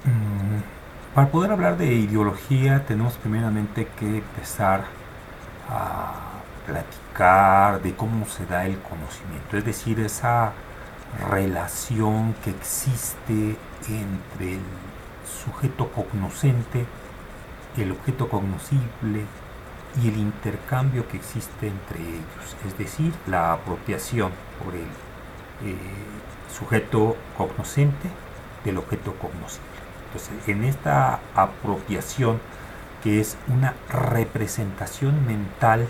Mm, Para poder hablar de ideología tenemos primeramente que empezar a platicar de cómo se da el conocimiento, es decir, esa relación que existe entre el sujeto cognoscente, el objeto cognoscible y el intercambio que existe entre ellos, es decir, la apropiación por el eh, sujeto cognoscente del objeto cognoscible. Entonces, en esta apropiación, que es una representación mental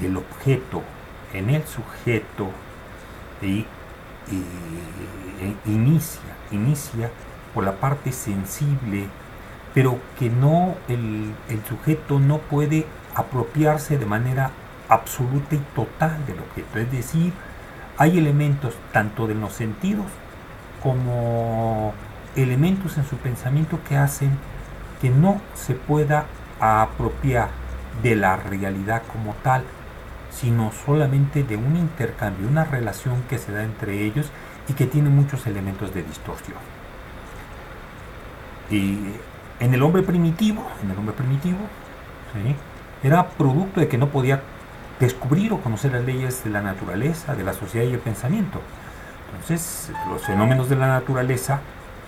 del objeto en el sujeto, y inicia por la parte sensible, pero que no el sujeto no puede apropiarse de manera absoluta y total del objeto. Es decir, hay elementos tanto de los sentidos como elementos en su pensamiento que hacen que no se pueda apropiar de la realidad como tal, sino solamente de un intercambio, una relación que se da entre ellos y que tiene muchos elementos de distorsión. Y en el hombre primitivo, ¿sí?, era producto de que no podía descubrir o conocer las leyes de la naturaleza, de la sociedad y el pensamiento. Entonces, los fenómenos de la naturaleza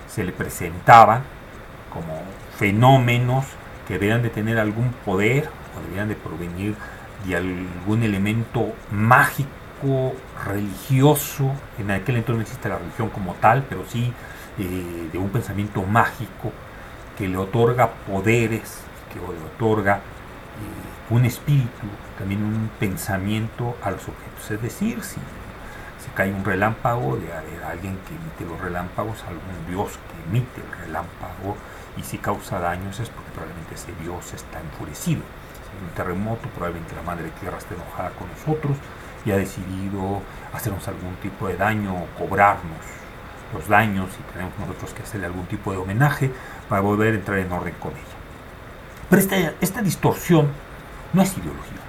se le presentaban como fenómenos que debían de tener algún poder o debían de provenir de algún elemento mágico, religioso. En aquel entonces no existe la religión como tal, pero sí de un pensamiento mágico que le otorga poderes, que le otorga un espíritu, también un pensamiento a los objetos. Es decir, si se cae un relámpago, de haber alguien que emite los relámpagos, algún dios que emite el relámpago, y si causa daños es porque probablemente ese dios está enfurecido. Si hay un terremoto, probablemente la madre tierra esté enojada con nosotros y ha decidido hacernos algún tipo de daño o cobrarnos los daños, y tenemos nosotros que hacerle algún tipo de homenaje para volver a entrar en orden con ella. Pero esta distorsión no es ideología.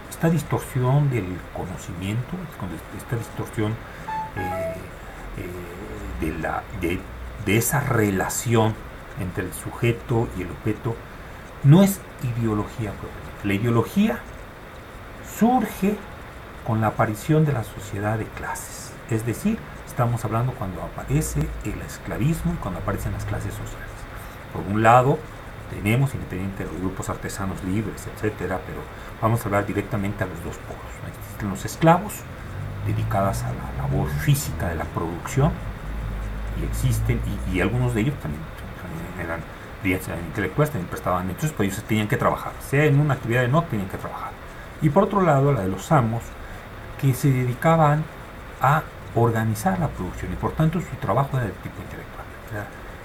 Esta distorsión del conocimiento, esta distorsión eh, de esa relación entre el sujeto y el objeto, no es ideología propiamente. La ideología surge con la aparición de la sociedad de clases. Es decir, estamos hablando cuando aparece el esclavismo y cuando aparecen las clases sociales. Por un lado, tenemos, independiente de los grupos artesanos libres, etcétera, pero vamos a hablar directamente a los dos polos. Existen los esclavos, dedicados a la labor física de la producción, y existen, y algunos de ellos también eran brillantes intelectuales, también prestaban hechos, pues ellos tenían que trabajar, sea en una actividad o no, tenían que trabajar. Y por otro lado, la de los amos, que se dedicaban a organizar la producción, y por tanto su trabajo era de tipo intelectual,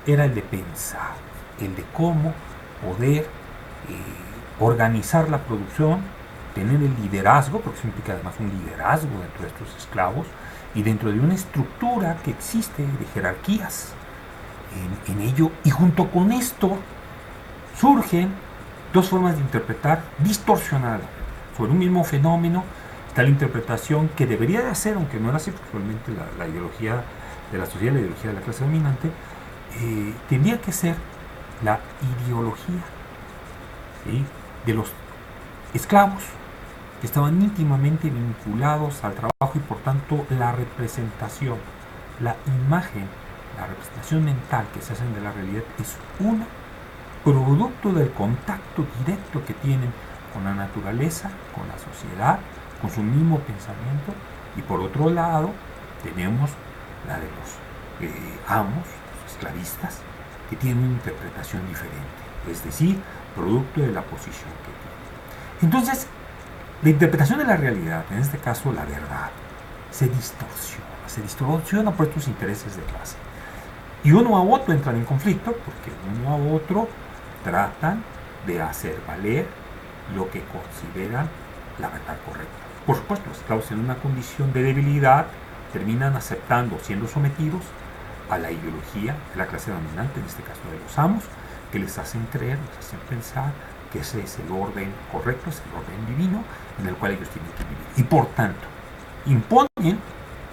era el de pensar, el de cómo poder organizar la producción, tener el liderazgo, porque eso implica además un liderazgo dentro de estos esclavos, y dentro de una estructura que existe de jerarquías en ello. Y junto con esto surgen dos formas de interpretar distorsionadas sobre un mismo fenómeno. Está la interpretación que debería de hacer, aunque no era así, porque realmente la ideología de la sociedad, la ideología de la clase dominante, tendría que ser la ideología, ¿sí?, de los esclavos, que estaban íntimamente vinculados al trabajo, y por tanto la representación, la imagen, la representación mental que se hacen de la realidad es un producto del contacto directo que tienen con la naturaleza, con la sociedad, con su mismo pensamiento. Y por otro lado tenemos la de los amos, los esclavistas, que tienen una interpretación diferente, es decir, producto de la posición que tienen. Entonces, la interpretación de la realidad, en este caso la verdad, se distorsiona por estos intereses de clase. Y uno a otro entran en conflicto, porque uno a otro tratan de hacer valer lo que consideran la verdad correcta. Por supuesto, los esclavos en una condición de debilidad terminan aceptando, siendo sometidos a la ideología de la clase dominante, en este caso de los amos, que les hacen creer, les hacen pensar que ese es el orden correcto, es el orden divino en el cual ellos tienen que vivir. Y por tanto, imponen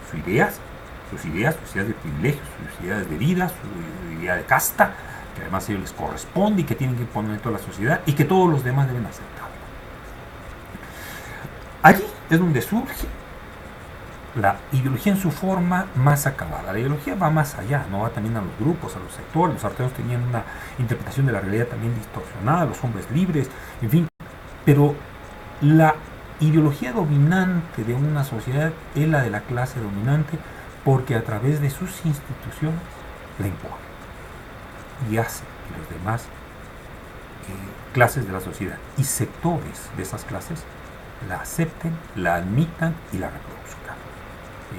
sus ideas sus ideas de privilegios, sus ideas de vida, su idea de casta, que además a ellos les corresponde y que tienen que imponer en toda la sociedad y que todos los demás deben aceptar. Allí es donde surge la ideología en su forma más acabada. La ideología va más allá, no va también a los grupos, a los sectores. Los artesanos tenían una interpretación de la realidad también distorsionada, los hombres libres, en fin. Pero la ideología dominante de una sociedad es la de la clase dominante, porque a través de sus instituciones la impone y hace que los demás clases de la sociedad y sectores de esas clases la acepten, la admitan y la reproduzcan. ¿Sí?